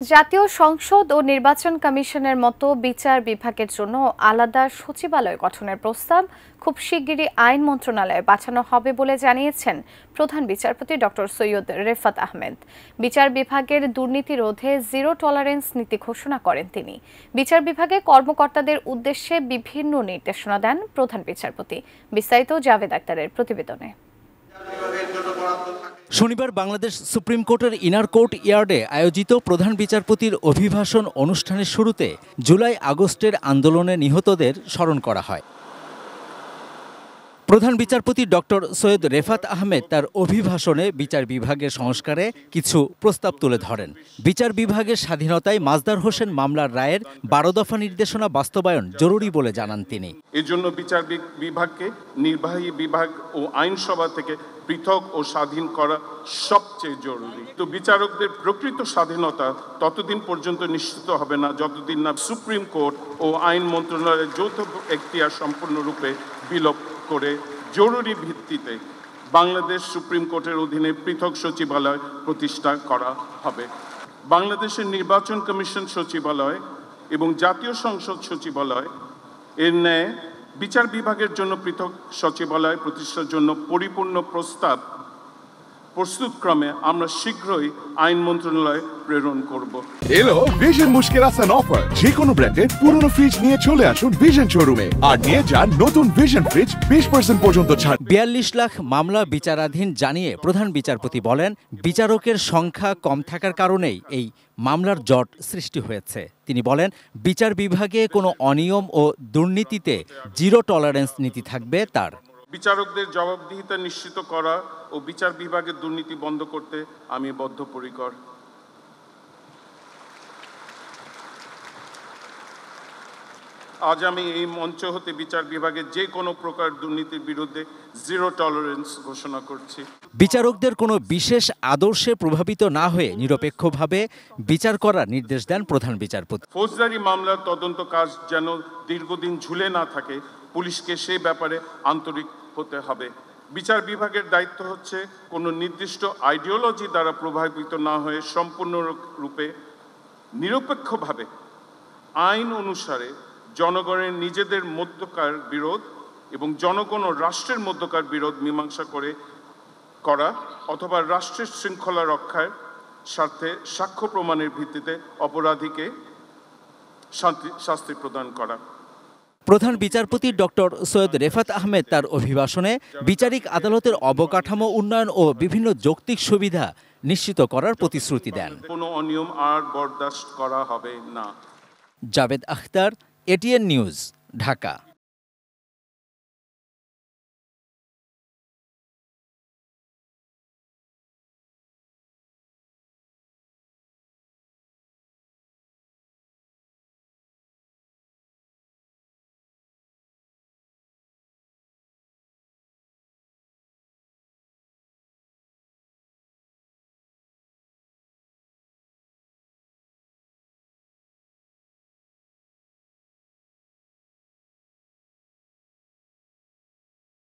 জাতীয় সংসদ ও নির্বাচন কমিশনের মতো বিচার বিভাগের জন্য আলাদা সচিবালয় গঠনের প্রস্তাব খুব শিগগিরই আইন মন্ত্রণালয়ে পাঠানো হবে বলে জানিয়েছেন প্রধান বিচারপতি ডক্টর সৈয়দ রেফাত আহমেদ। বিচার বিভাগের দুর্নীতি রোধে জিরো টলারেন্স নীতি ঘোষণা করেন তিনি। বিচার বিভাগে কর্মকর্তাদের উদ্দেশ্যে বিভিন্ন নির্দেশনা দেন প্রধান বিচারপতি। বিস্তারিত জাভেদ আক্তারের প্রতিবেদনে। শনিবার বাংলাদেশ সুপ্রিম কোর্টের ইনার কোর্ট ইয়ার্ডে আয়োজিত প্রধান বিচারপতির অভিভাষণ অনুষ্ঠানের শুরুতে জুলাই আগস্টের আন্দোলনে নিহতদের স্মরণ করা হয়। প্রধান বিচারপতি ডক্টর সৈয়দ রেফাত আহমেদ তার অভিভাষণে বিচার বিভাগের সংস্কারে কিছু প্রস্তাব তুলে ধরেন। বিচার বিভাগের স্বাধীনতায় মাজদার হোসেন মামলার রায়ের 12 দফা নির্দেশনা বাস্তবায়ন জরুরি বলে জানান তিনি। এজন্য বিচার বিভাগকে নির্বাহী বিভাগ ও আইনসভা থেকে পৃথক ও স্বাধীন করা সবচেয়ে জরুরি। তো বিচারকদের প্রকৃত স্বাধীনতা ততদিন পর্যন্ত নিশ্চিত হবে না যতদিন না সুপ্রিম কোর্ট ও আইন মন্ত্রণালয়ের যৌথ এখতিয়ার সম্পূর্ণরূপে বিলোপ করে জরুরি ভিত্তিতে বাংলাদেশ সুপ্রিম কোর্টের অধীনে পৃথক সচিবালয় প্রতিষ্ঠা করা হবে। বাংলাদেশের নির্বাচন কমিশন সচিবালয় এবং জাতীয় সংসদ সচিবালয় এর ন্যায় বিচার বিভাগের জন্য পৃথক সচিবালয় প্রতিষ্ঠার জন্য পরিপূর্ণ প্রস্তাব প্রস্তুতক্রমে আমরা শীঘ্রই আইন মন্ত্রণালয়ে প্রেরণ করব। এলো ভিশন মুশকিল আসান অফার। যে কোনো ব্র্যান্ডের পুরনো ফ্রিজ নিয়ে চলে আসুন ভিশন শোরুমে আর নিয়ে যান নতুন ভিশন ফ্রিজ 20% পর্যন্ত ছাড়। 42 লাখ মামলা বিচারাধীন জানিয়ে প্রধান বিচারপতি বলেন, বিচারকের সংখ্যা কম থাকার কারণেই এই মামলার জট সৃষ্টি হয়েছে। তিনি বলেন, বিচার বিভাগে কোনো অনিয়ম ও দুর্নীতিতে জিরো টলারেন্স নীতি থাকবে তার। বিচারকদের জবাবদিহিতা নিশ্চিত করা ও বিচার বিভাগের দুর্নীতি বন্ধ করতে আমি বদ্ধপরিকর। আজ আমি এই মঞ্চ হতে বিচার বিভাগের যে কোনো প্রকার দুর্নীতির বিরুদ্ধে জিরো টলারেন্স ঘোষণা করছি। বিচারকদের কোনো বিশেষ আদর্শে প্রভাবিত না হয়ে নিরপেক্ষভাবে বিচার করার নির্দেশ দেন প্রধান বিচারপতি। ফৌজদারি মামলার তদন্ত কাজ যেন দীর্ঘদিন ঝুলে না থাকে, পুলিশকে সে ব্যাপারে আন্তরিক হতে হবে। বিচার বিভাগের দায়িত্ব হচ্ছে কোনো নির্দিষ্ট আইডিওলজি দ্বারা প্রভাবিত না হয়ে সম্পূর্ণরূপে নিরপেক্ষভাবে আইন অনুসারে জনগণের নিজেদের মধ্যকার বিরোধ এবং জনগণ ও রাষ্ট্রের মধ্যকার বিরোধ মীমাংসা করা অথবা রাষ্ট্রের শৃঙ্খলা রক্ষার স্বার্থে সাক্ষ্য প্রমাণের ভিত্তিতে অপরাধীকে শাস্তি প্রদান করা। প্রধান বিচারপতি ডক্টর সৈয়দ রেফাত আহমেদ তার অভিভাষণে বিচারিক আদালতের অবকাঠামো উন্নয়ন ও বিভিন্ন যৌক্তিক সুবিধা নিশ্চিত করার প্রতিশ্রুতি দেন। কোনো অনিয়ম আর বরদাস্ত করা হবে না। Javed Akhtar, ATN news, Dhaka.